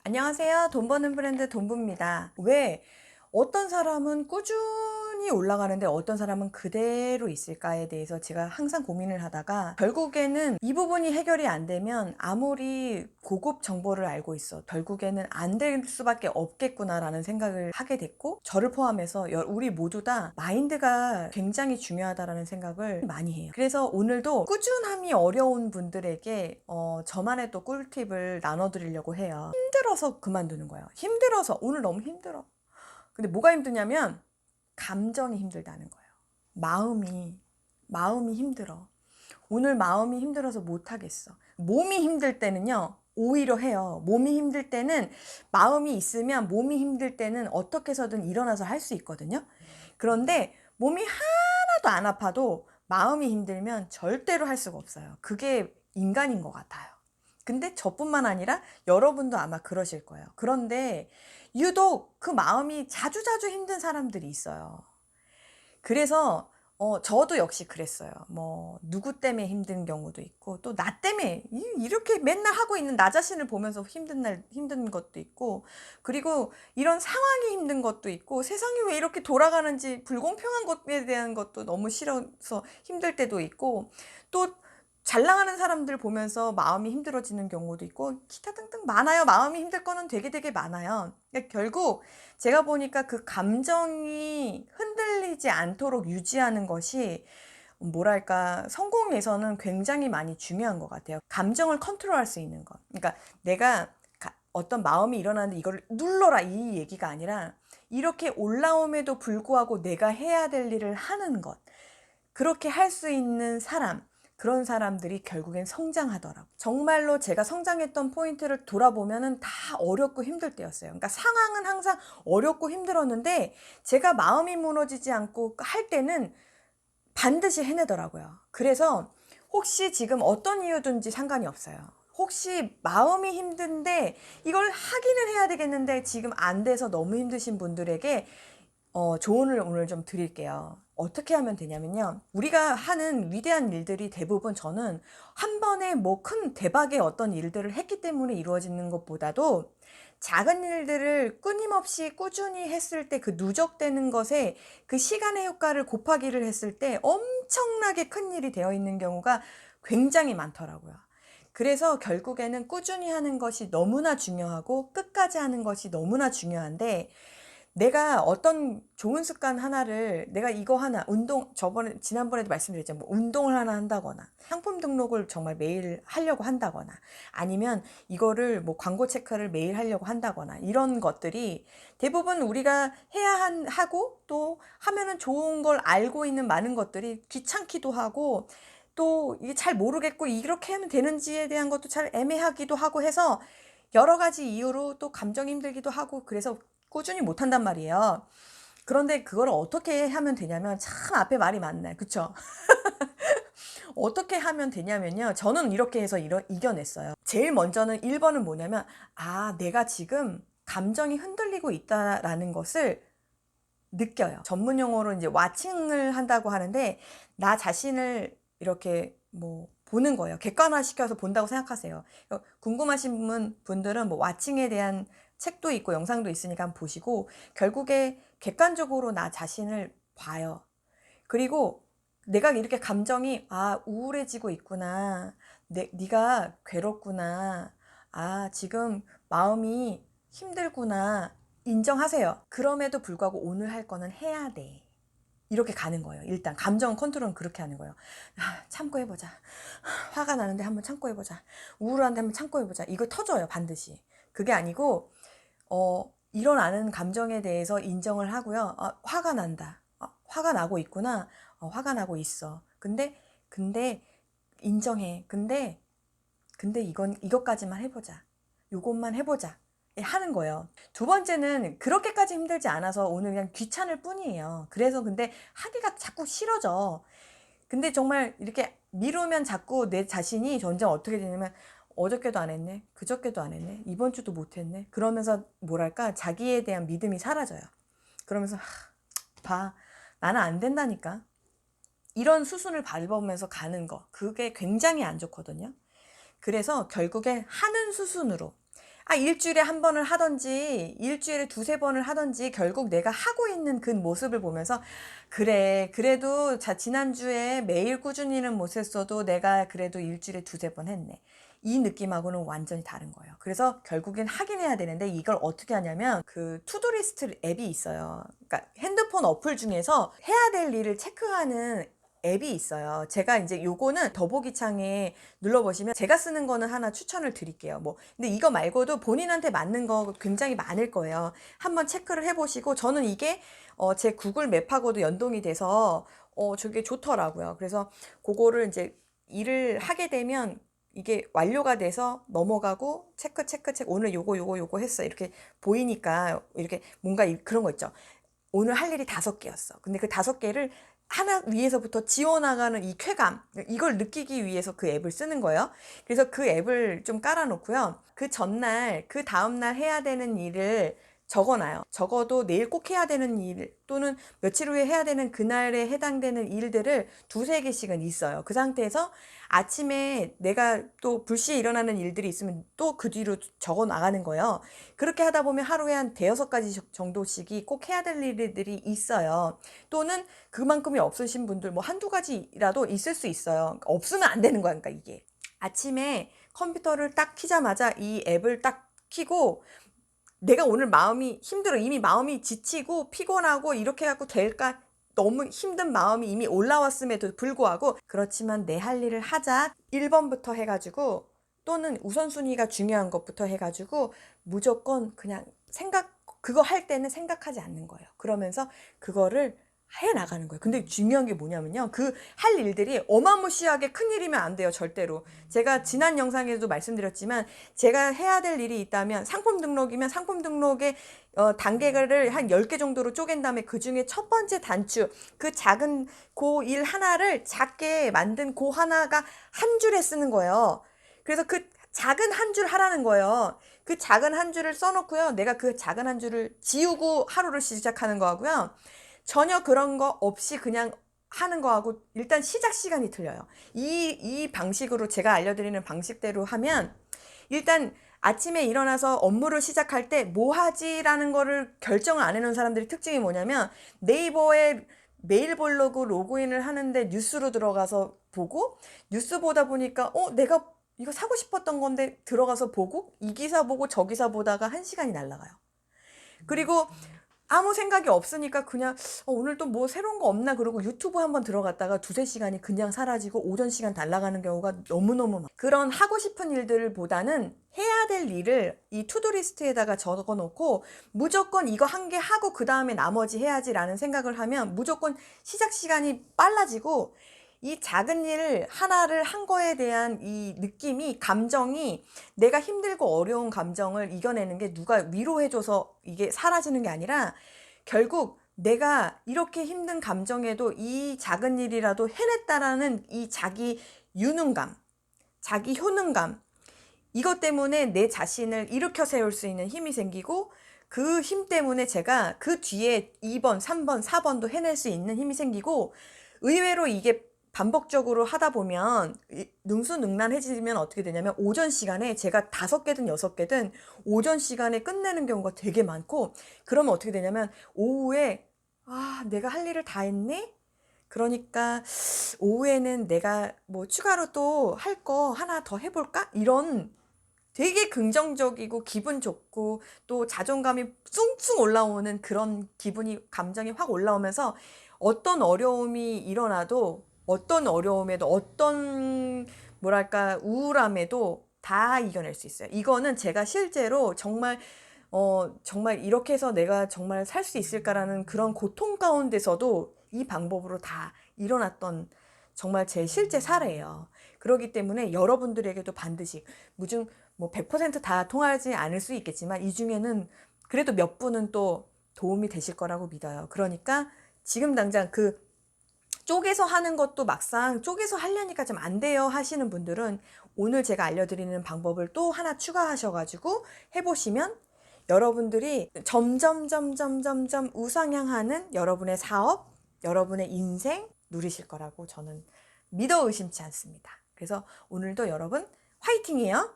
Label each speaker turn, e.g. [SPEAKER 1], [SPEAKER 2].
[SPEAKER 1] 안녕하세요. 돈 버는 브랜드 돈부입니다. 왜 어떤 사람은 꾸준히 올라가는데 어떤 사람은 그대로 있을까에 대해서 제가 항상 고민을 하다가 결국에는 이 부분이 해결이 안 되면 아무리 고급 정보를 알고 있어 결국에는 안 될 수밖에 없겠구나라는 생각을 하게 됐고, 저를 포함해서 우리 모두 다 마인드가 굉장히 중요하다라는 생각을 많이 해요. 그래서 오늘도 꾸준함이 어려운 분들에게 저만의 또 꿀팁을 나눠드리려고 해요. 힘들어서 그만두는 거예요. 힘들어서 오늘 너무 힘들어. 근데 뭐가 힘드냐면 감정이 힘들다는 거예요. 마음이 힘들어. 오늘 마음이 힘들어서 못하겠어. 몸이 힘들 때는요, 오히려 해요. 몸이 힘들 때는, 마음이 있으면 몸이 힘들 때는 어떻게 해서든 일어나서 할 수 있거든요. 그런데 몸이 하나도 안 아파도 마음이 힘들면 절대로 할 수가 없어요. 그게 인간인 것 같아요. 근데 저뿐만 아니라 여러분도 아마 그러실 거예요. 그런데 유독 그 마음이 자주자주 힘든 사람들이 있어요. 그래서 저도 역시 그랬어요. 뭐 누구 때문에 힘든 경우도 있고, 또 나 때문에 이렇게 맨날 하고 있는 나 자신을 보면서 힘든 것도 있고, 그리고 이런 상황이 힘든 것도 있고, 세상이 왜 이렇게 돌아가는지 불공평한 것에 대한 것도 너무 싫어서 힘들 때도 있고, 또 잘 나가는 사람들 보면서 마음이 힘들어지는 경우도 있고, 기타 등등 많아요. 마음이 힘들 거는 되게 많아요. 그러니까 결국 제가 보니까 그 감정이 흔들리지 않도록 유지하는 것이, 뭐랄까, 성공에서는 굉장히 많이 중요한 것 같아요. 감정을 컨트롤할 수 있는 것. 그러니까 내가 어떤 마음이 일어나는데 이걸 눌러라 이 얘기가 아니라, 이렇게 올라옴에도 불구하고 내가 해야 될 일을 하는 것. 그렇게 할 수 있는 사람, 그런 사람들이 결국엔 성장하더라고. 정말로 제가 성장했던 포인트를 돌아보면은 다 어렵고 힘들 때였어요. 그러니까 상황은 항상 어렵고 힘들었는데 제가 마음이 무너지지 않고 할 때는 반드시 해내더라고요. 그래서 혹시 지금 어떤 이유든지 상관이 없어요. 혹시 마음이 힘든데 이걸 하기는 해야 되겠는데 지금 안 돼서 너무 힘드신 분들에게 조언을 오늘 좀 드릴게요. 어떻게 하면 되냐면요, 우리가 하는 위대한 일들이 대부분, 저는 한 번에 뭐 큰 대박의 어떤 일들을 했기 때문에 이루어지는 것보다도 작은 일들을 끊임없이 꾸준히 했을 때 그 누적되는 것에 그 시간의 효과를 곱하기를 했을 때 엄청나게 큰 일이 되어 있는 경우가 굉장히 많더라고요. 그래서 결국에는 꾸준히 하는 것이 너무나 중요하고 끝까지 하는 것이 너무나 중요한데, 내가 어떤 좋은 습관 하나를, 내가 이거 하나, 지난번에도 말씀드렸죠. 뭐 운동을 하나 한다거나, 상품 등록을 정말 매일 하려고 한다거나, 아니면 이거를 뭐 광고 체크를 매일 하려고 한다거나, 이런 것들이 대부분 우리가 하고 또 하면은 좋은 걸 알고 있는 많은 것들이 귀찮기도 하고, 또 이게 잘 모르겠고 이렇게 하면 되는지에 대한 것도 잘 애매하기도 하고 해서 여러 가지 이유로 또 감정이 힘들기도 하고, 그래서 꾸준히 못한단 말이에요. 그런데 그걸 어떻게 하면 되냐면, 참 앞에 말이 많네. 그쵸? 어떻게 하면 되냐면요, 저는 이렇게 해서 이겨냈어요. 제일 먼저는 1번은 뭐냐면, 내가 지금 감정이 흔들리고 있다라는 것을 느껴요. 전문 용어로 이제 와칭을 한다고 하는데, 나 자신을 이렇게 뭐 보는 거예요. 객관화시켜서 본다고 생각하세요. 궁금하신 분들은 뭐 와칭에 대한 책도 있고 영상도 있으니까 한번 보시고, 결국에 객관적으로 나 자신을 봐요. 그리고 내가 이렇게 감정이 우울해지고 있구나, 네가 괴롭구나, 지금 마음이 힘들구나, 인정하세요. 그럼에도 불구하고 오늘 할 거는 해야 돼. 이렇게 가는 거예요. 일단 감정 컨트롤은 그렇게 하는 거예요. 참고 해보자. 화가 나는데 한번 참고 해보자. 우울한데 한번 참고 해보자. 이거 터져요, 반드시. 그게 아니고 일어나는 감정에 대해서 인정을 하고요. 화가 난다. 화가 나고 있구나. 화가 나고 있어. 근데 인정해. 근데 이것까지만 해보자. 요것만 해보자. 하는 거예요. 두 번째는 그렇게까지 힘들지 않아서 오늘 그냥 귀찮을 뿐이에요. 그래서 근데 하기가 자꾸 싫어져. 근데 정말 이렇게 미루면 자꾸 내 자신이 점점 어떻게 되냐면, 어저께도 안 했네, 그저께도 안 했네, 이번 주도 못 했네, 그러면서 뭐랄까, 자기에 대한 믿음이 사라져요. 그러면서 봐, 나는 안 된다니까. 이런 수순을 밟으면서 가는 거, 그게 굉장히 안 좋거든요. 그래서 결국에 하는 수순으로, 일주일에 한 번을 하든지 일주일에 두세 번을 하든지 결국 내가 하고 있는 그 모습을 보면서 그래 그래도 지난주에 매일 꾸준히는 못했어도 내가 그래도 일주일에 두세 번 했네. 이 느낌하고는 완전히 다른 거예요. 그래서 결국엔 하긴 해야 되는데 이걸 어떻게 하냐면 그 투두리스트 앱이 있어요. 그러니까 핸드폰 어플 중에서 해야 될 일을 체크하는 앱이 있어요. 제가 이제 요거는 더보기 창에 눌러보시면 제가 쓰는 거는 하나 추천을 드릴게요. 근데 이거 말고도 본인한테 맞는 거 굉장히 많을 거예요. 한번 체크를 해보시고 저는 이게 제 구글 맵하고도 연동이 돼서 저게 좋더라고요. 그래서 그거를 이제 일을 하게 되면 이게 완료가 돼서 넘어가고 체크 오늘 요거 했어 이렇게 보이니까 이렇게 뭔가 그런 거 있죠. 오늘 할 일이 5개였어. 근데 그 5개를 하나 위에서부터 지워나가는 이 쾌감, 이걸 느끼기 위해서 그 앱을 쓰는 거예요. 그래서 그 앱을 좀 깔아놓고요. 그 전날, 그 다음날 해야 되는 일을 적어놔요. 적어도 내일 꼭 해야 되는 일 또는 며칠 후에 해야 되는 그날에 해당되는 일들을 두세 개씩은 있어요. 그 상태에서 아침에 내가 또 불시에 일어나는 일들이 있으면 또 그 뒤로 적어 나가는 거예요. 그렇게 하다 보면 하루에 한 대여섯 가지 정도씩이 꼭 해야 될 일들이 있어요. 또는 그만큼이 없으신 분들 뭐 한두 가지라도 있을 수 있어요. 없으면 안 되는 거야. 그러니까 이게 아침에 컴퓨터를 딱 키자마자 이 앱을 딱 키고 내가 오늘 마음이 힘들어. 이미 마음이 지치고 피곤하고 이렇게 갖고 될까? 너무 힘든 마음이 이미 올라왔음에도 불구하고 그렇지만 내 할 일을 하자 1번부터 해가지고 또는 우선순위가 중요한 것부터 해가지고 무조건 그냥 그거 할 때는 생각하지 않는 거예요. 그러면서 그거를 해 나가는 거예요. 근데 중요한 게 뭐냐면요. 그 할 일들이 어마무시하게 큰 일이면 안 돼요. 절대로. 제가 지난 영상에도 말씀드렸지만 제가 해야 될 일이 있다면 상품 등록이면 상품 등록의 단계를 한 10개 정도로 쪼갠 다음에 그중에 첫 번째 단추, 그 작은 그 일 하나를 작게 만든 그 하나가 한 줄에 쓰는 거예요. 그래서 그 작은 한 줄 하라는 거예요. 그 작은 한 줄을 써놓고요. 내가 그 작은 한 줄을 지우고 하루를 시작하는 거하고요. 전혀 그런 거 없이 그냥 하는 거하고 일단 시작 시간이 틀려요. 이 방식으로 제가 알려드리는 방식대로 하면 일단 아침에 일어나서 업무를 시작할 때 뭐 하지라는 거를 결정을 안 해놓은 사람들의 특징이 뭐냐면 네이버에 메일 보려고 로그인을 하는데 뉴스로 들어가서 보고 뉴스 보다 보니까 내가 이거 사고 싶었던 건데 들어가서 보고 이 기사 보고 저 기사 보다가 1시간이 날아가요. 그리고 아무 생각이 없으니까 그냥 오늘 또 뭐 새로운 거 없나 그러고 유튜브 한번 들어갔다가 두세 시간이 그냥 사라지고 오전 시간 날아가는 경우가 너무너무 많아요. 그런 하고 싶은 일들 보다는 해야 될 일을 이 투두리스트에다가 적어 놓고 무조건 이거 한 개 하고 그 다음에 나머지 해야지라는 생각을 하면 무조건 시작 시간이 빨라지고 이 작은 일 하나를 한 거에 대한 이 느낌이 감정이 내가 힘들고 어려운 감정을 이겨내는 게 누가 위로해줘서 이게 사라지는 게 아니라 결국 내가 이렇게 힘든 감정에도 이 작은 일이라도 해냈다라는 이 자기 유능감, 자기 효능감 이것 때문에 내 자신을 일으켜 세울 수 있는 힘이 생기고 그 힘 때문에 제가 그 뒤에 2번, 3번, 4번도 해낼 수 있는 힘이 생기고 의외로 이게 반복적으로 하다 보면 능수능란해지면 어떻게 되냐면 오전 시간에 제가 5개든 6개든 오전 시간에 끝내는 경우가 되게 많고 그러면 어떻게 되냐면 오후에 내가 할 일을 다 했네? 그러니까 오후에는 내가 뭐 추가로 또 할 거 하나 더 해볼까? 이런 되게 긍정적이고 기분 좋고 또 자존감이 숭숭 올라오는 그런 감정이 확 올라오면서 어떤 어려움이 일어나도 어떤 어려움에도 어떤 뭐랄까 우울함에도 다 이겨낼 수 있어요. 이거는 제가 실제로 정말 이렇게 해서 내가 정말 살 수 있을까라는 그런 고통 가운데서도 이 방법으로 다 일어났던 정말 제 실제 사례예요. 그렇기 때문에 여러분들에게도 반드시 뭐 100%다 통하지 않을 수 있겠지만 이 중에는 그래도 몇 분은 또 도움이 되실 거라고 믿어요. 그러니까 지금 당장 그 쪼개서 하는 것도 막상 쪼개서 하려니까 좀 안 돼요 하시는 분들은 오늘 제가 알려드리는 방법을 또 하나 추가하셔가지고 해보시면 여러분들이 점점 우상향하는 여러분의 사업, 여러분의 인생 누리실 거라고 저는 믿어 의심치 않습니다. 그래서 오늘도 여러분 화이팅이에요.